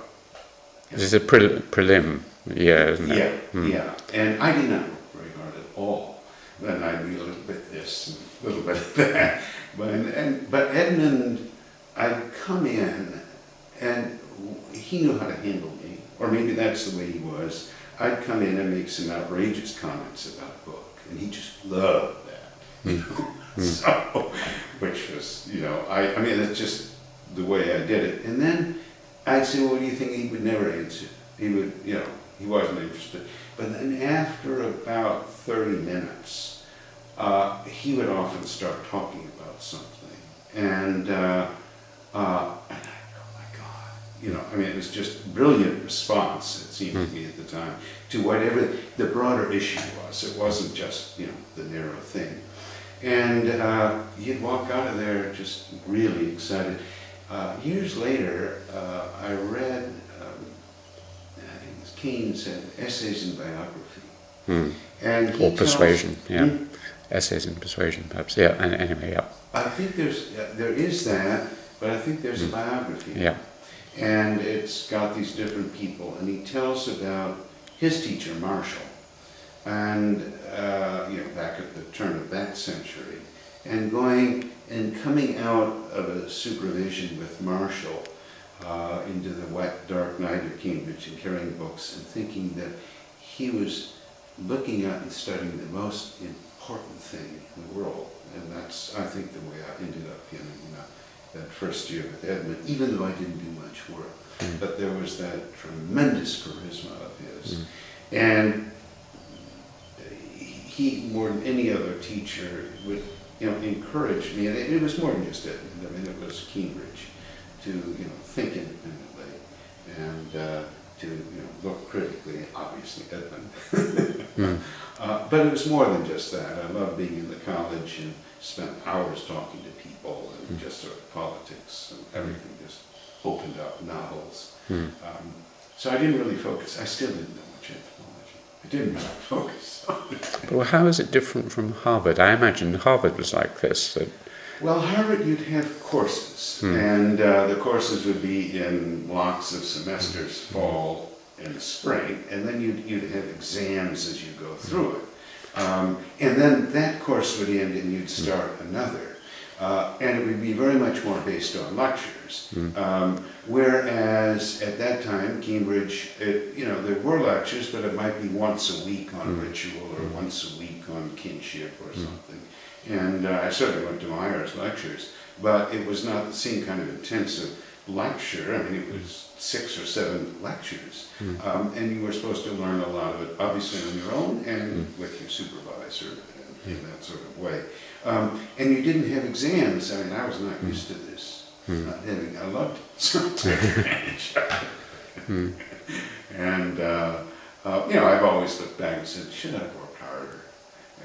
This is a prelim year, isn't it? Yeah. And I did not work very hard at all. Then I'd read a little bit this, and a little bit of that. But Edmund, I'd come in, and he knew how to handle me. Or maybe that's the way he was. I'd come in and make some outrageous comments about a book, and he just loved that. So, which was, I mean, that's just the way I did it. And then I'd say, well, what do you think? He would never answer. He would, he wasn't interested. But then after about 30 minutes, he would often start talking about something. And I go, oh my God. I mean, it was just a brilliant response, it seemed to me at the time, to whatever the broader issue was. It wasn't just, the narrow thing. And he'd walk out of there just really excited. Years later, I read, I think it was Keynes said, Essays in Biography. And or Persuasion, Essays in Persuasion, perhaps. Yeah, and anyway, yeah. I think there is that, but I think there's a biography. Yeah. And it's got these different people, and he tells about his teacher, Marshall, and back at the turn of that century, and going and coming out of a supervision with Marshall into the wet, dark night of Cambridge and carrying books and thinking that he was looking at and studying the most important thing in the world. And that's, I think, the way I ended up in that first year with Edmund, even though I didn't do much work. But there was that tremendous charisma of his. And he, more than any other teacher, would encourage me, and it was more than just Edmund. I mean, it was Cambridge, to think independently and to look critically. Obviously, Edmund. But it was more than just that. I loved being in the college and spent hours talking to people and just sort of politics and everything just opened up, novels. So I didn't really focus. I still didn't know much anthropology. I didn't really focus on it. Well, how is it different from Harvard? I imagine Harvard was like this. Well, Harvard, you'd have courses, and the courses would be in blocks of semesters, fall and spring, and then you'd have exams as you go through it. And then that course would end and you'd start another. And it would be very much more based on lectures. Whereas at that time, Cambridge, there were lectures, but it might be once a week on ritual or once a week on kinship or something. And I certainly went to Meyer's lectures, but it was not the same kind of intensive lecture. I mean, it was 6 or 7 lectures. And you were supposed to learn a lot of it, obviously on your own and with your supervisor in that sort of way. And you didn't have exams. I mean, I was not used to this. I loved it. So and, I've always looked back and said, should I have worked harder?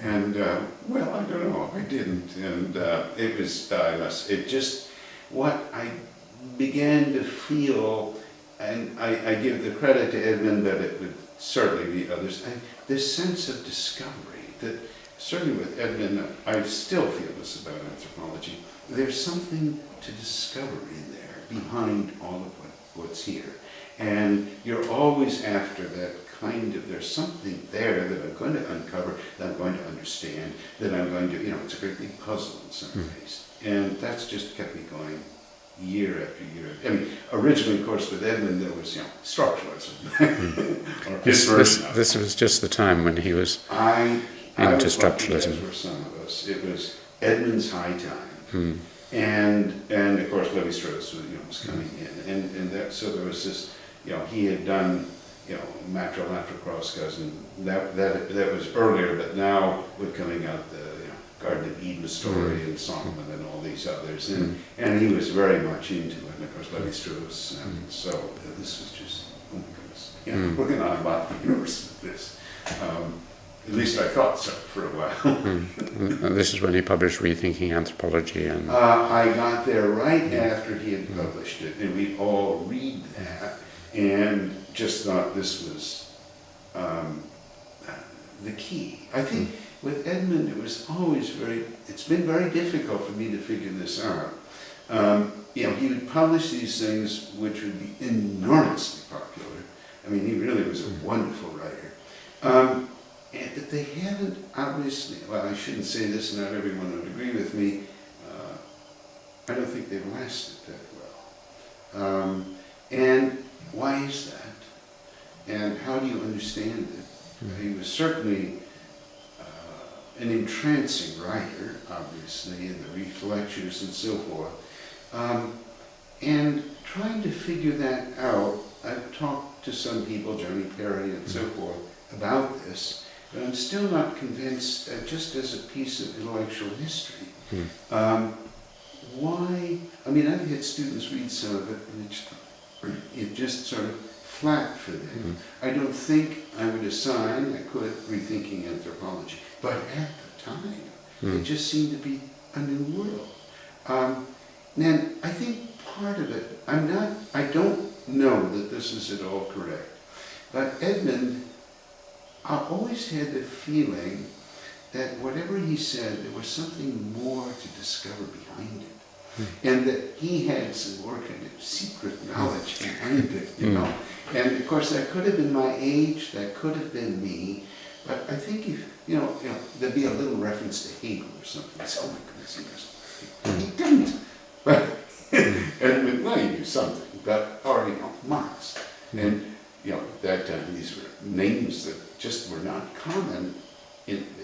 And, well, I don't know, I didn't. And it was, what I began to feel, and I give the credit to Edmund, but it would certainly be others, this sense of discovery that, certainly with Edmund, I still feel this about anthropology. There's something to discover in there behind all of what's here. And you're always after that kind of, there's something there that I'm going to uncover, that I'm going to understand, that I'm going to, it's a great big puzzle in some ways. And that's just kept me going year after year. I mean, originally, of course, with Edmund, there was, structuralism. Or this was just the time when he was into structuralism. As were some of us. It was Edmund's high time. And of course, Levi-Strauss was coming in. And that, so there was this, he had done, Macfarlane cross cousin. That was earlier, but now we're coming out the Garden of Eden story and Solomon and all these others, and he was very much into it. And of course, Levi-Strauss. So this was just, oh my goodness, working on about the universe with this. At least I thought so for a while. And this is when he published Rethinking Anthropology, and I got there right after he had published it, and we all read that, and just thought this was the key. I think with Edmund, it was always it's been very difficult for me to figure this out. He would publish these things which would be enormously popular. I mean, he really was a wonderful writer. And that they haven't obviously, well, I shouldn't say this, not everyone would agree with me, I don't think they've lasted that well. And why is that? And how do you understand it? He was certainly an entrancing writer, obviously, in the Reef lectures and so forth. And trying to figure that out, I've talked to some people, Johnny Perry and so forth, about this, but I'm still not convinced that just as a piece of intellectual history, why, I mean, I've had students read some of it, and it just sort of flat for them. I don't think I would assign, I could, Rethinking Anthropology, but at the time, it just seemed to be a new world. And I think part of it, I don't know that this is at all correct, but Edmund, I always had the feeling that whatever he said, there was something more to discover behind it. And that he had some more kind of secret knowledge behind it, And of course, that could have been my age, that could have been me, but I think if, there'd be a little reference to Hegel or something. I say, oh my goodness, he knows. He didn't. But, and well, he knew something, but, or, Marx. And, at that time, these were names that just were not common.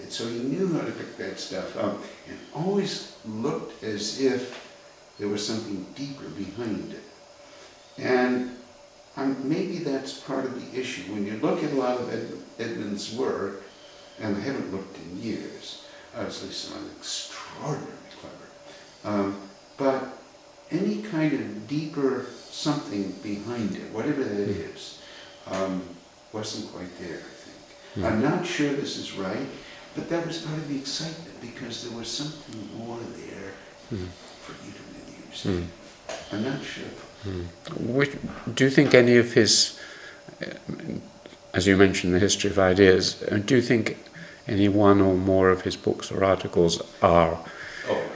So he knew how to pick that stuff up and always looked as if there was something deeper behind it. And maybe that's part of the issue. When you look at a lot of Edmund's work, and I haven't looked in years, obviously some extraordinarily clever, but any kind of deeper something behind it, whatever that is, wasn't quite there, I think. I'm not sure this is right, but that was part of the excitement, because there was something more there for you to really understand. I'm not sure. Do you think any of his, as you mentioned, the history of ideas, do you think any one or more of his books or articles are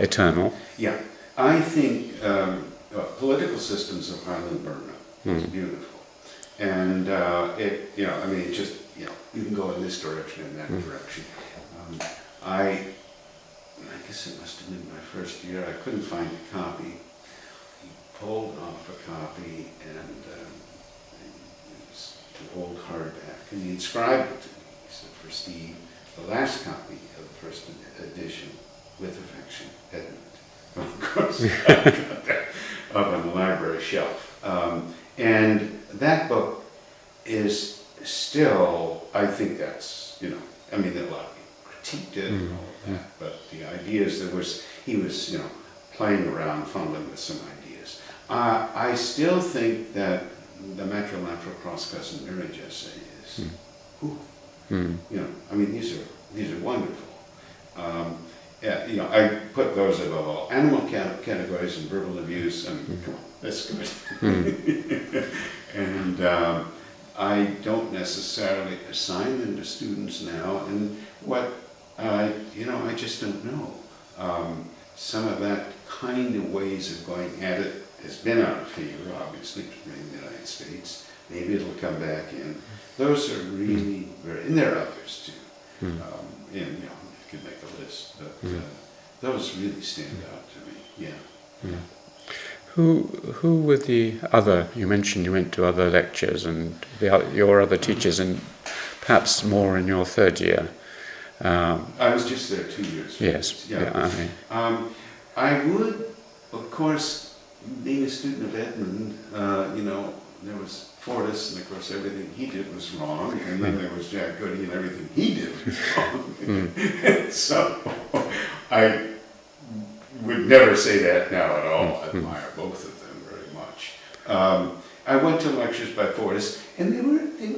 eternal? Yeah. I think Political Systems of Highland Burma is beautiful. And it just, you can go in this direction and that direction. I guess it must have been my first year. I couldn't find a copy. He pulled off a copy, and it was an old hardback, and he inscribed it to me. He said, for Steve, the last copy of the first edition, with affection, Edmund. Well, of course, I got that up on the library shelf. And that book is still, I think that's, there are a lot of people critiqued it and all of that, but the ideas he was, playing around, fumbling with some ideas. I still think that the Macfarlane cross-cousin marriage essay is, these are wonderful. Yeah, I put those above all. Animal categories and verbal abuse, and come on, that's good. And I don't necessarily assign them to students now, and I just don't know. Some of that kind of ways of going at it has been out of favor, obviously, particularly in the United States. Maybe it'll come back in. Those are really very, and there are others too. And you could make a list, but those really stand out to me. Yeah. Who were the other? You mentioned you went to other lectures and your other teachers, and perhaps more in your third year. I was just there 2 years. Yes. Yeah. I would, of course, being a student of Edmund, there was Fortis, and of course everything he did was wrong, and then there was Jack Goody, and everything he did was wrong. So I would never say that now at all. I admire both of them very much. I went to lectures by Fortis, and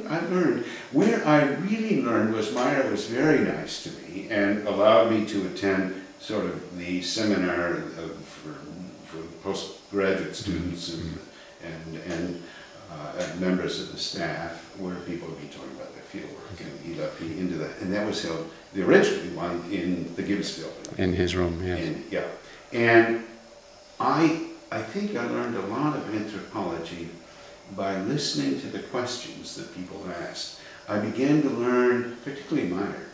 I learned. Where I really learned was Meyer was very nice to me and allowed me to attend sort of the seminar for postgraduate students and members of the staff, where people would be talking about their fieldwork, and he let me into that. And that was held, the original one, in the Gibbs building. In his room, yes. And I think I learned a lot of anthropology by listening to the questions that people asked. I began to learn, particularly Meyer.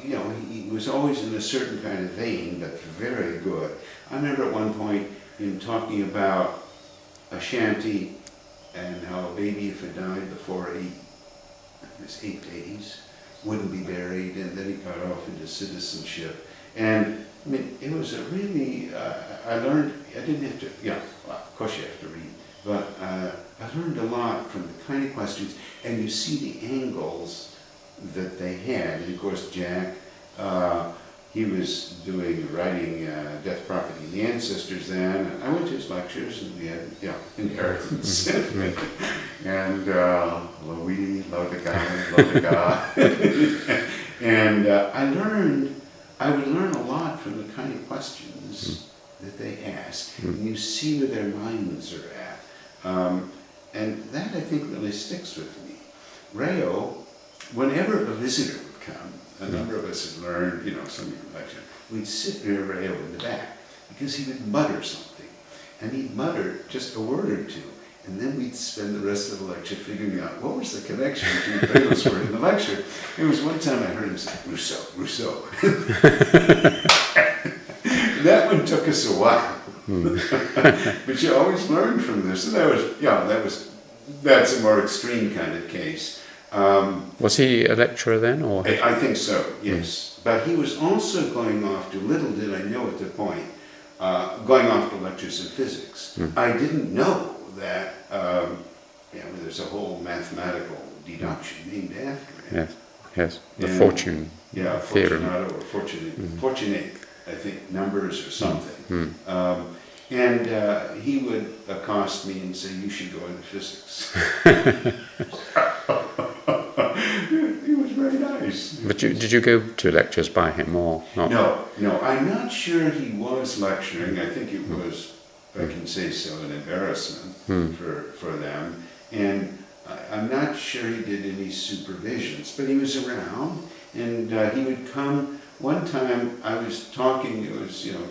He was always in a certain kind of vein, but very good. I remember at one point him talking about a shanty and how a baby, if it died before 8 days, wouldn't be buried, and then he got off into citizenship. And I mean, it was a really, I learned, I didn't have to, well, of course you have to read, but I learned a lot from the kind of questions, and you see the angles that they had. And of course, Jack, he was writing Death, Property, and the Ancestors then, and I went to his lectures, and we had, inheritance, and Louis, Lodiga, and I would learn a lot from the kind of questions that they asked, and you see where their minds are at. And that, I think, really sticks with me. Rayo, whenever a visitor would come, a number of us had learned, some lecture, we'd sit near Rayo in the back, because he would mutter something. And he'd mutter just a word or two, and then we'd spend the rest of the lecture figuring out what was the connection between Rayo's word in the lecture. There was one time I heard him say, Rousseau. That one took us a while. But you always learn from this. And that's a more extreme kind of case. Was he a lecturer then, or? I think so, yes. But he was also going off to, little did I know at the point, going off to lectures in physics. I didn't know that there's a whole mathematical deduction named after him. Yes. The fortune theorem. Fortunato or fortunate, I think, numbers or something. And he would accost me and say, "You should go into physics." He was very nice. But did you go to lectures by him or not? No. I'm not sure he was lecturing. I think it was, if I can say so, an embarrassment for them. And I'm not sure he did any supervisions, but he was around, and he would come. One time I was talking,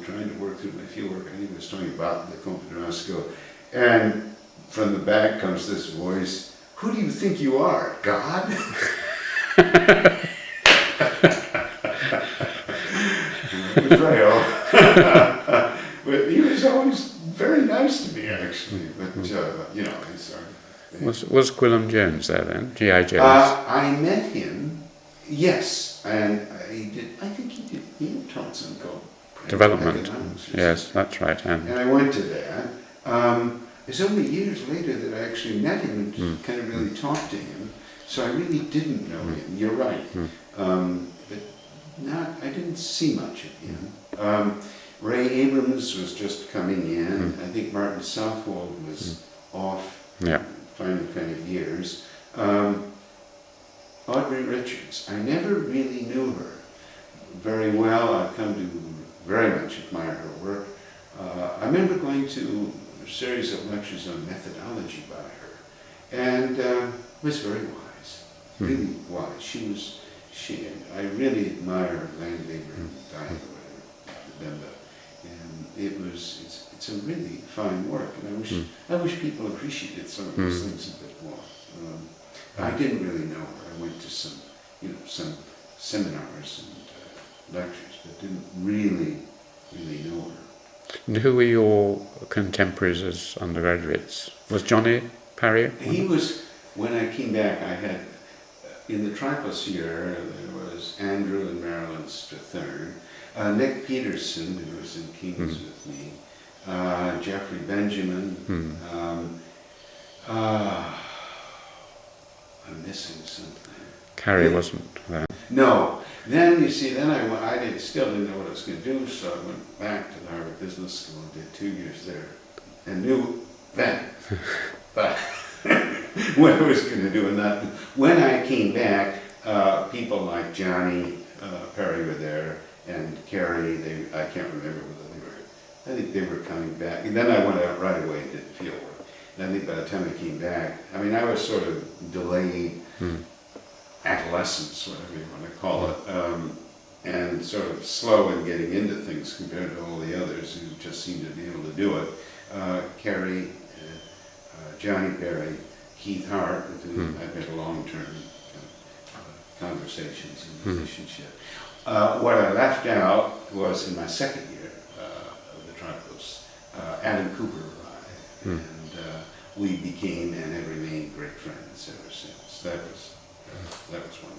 trying to work through my fieldwork. I think I was talking about the Compadrosco, and from the back comes this voice, "Who do you think you are, God?" It was Rayo. But he was always very nice to me, actually. But, I'm sorry. Was Gwilym Jones there then? G.I. Jones? I met him, yes, and he had taught some called Development. Yes, that's right. And I went to that. It's only years later that I actually met him and kind of really talked to him. So I really didn't know him. You're right. But I didn't see much of him. Ray Abrams was just coming in. I think Martin Southwold was off final kind of years. Audrey Richards, I never really knew her, very well. I've come to very much admire her work. I remember going to a series of lectures on methodology by her, and was very wise, really wise. I really admire Landlager and Bemba, and it's a really fine work, and I wish people appreciated some of those things a bit more. I didn't really know her. I went to some seminars and lectures, but didn't really know her. And who were your contemporaries as undergraduates? Was Johnny Parrier? He was, when I came back, I had, in the Tripos year, there was Andrew and Marilyn Strathern, Nick Peterson, who was in King's with me, Jeffrey Benjamin, I'm missing something. Carrie wasn't there. No. Then, you see, I still didn't know what I was going to do, so I went back to the Harvard Business School and did 2 years there. And knew then, but what I was going to do. And that, when I came back, people like Johnny Perry were there, and Carrie, I can't remember whether they were, I think they were coming back. And then I went out right away and did field work. And I think by the time I came back, I mean, I was sort of delayed adolescence, whatever you want to call it, and sort of slow in getting into things compared to all the others who just seemed to be able to do it. Carrie, Johnny Perry, Keith Hart, with whom I've had long-term conversations and relationship. What I left out was in my second year of the Tripos, Adam Cooper arrived, and we became and have remained great friends ever since. That was one.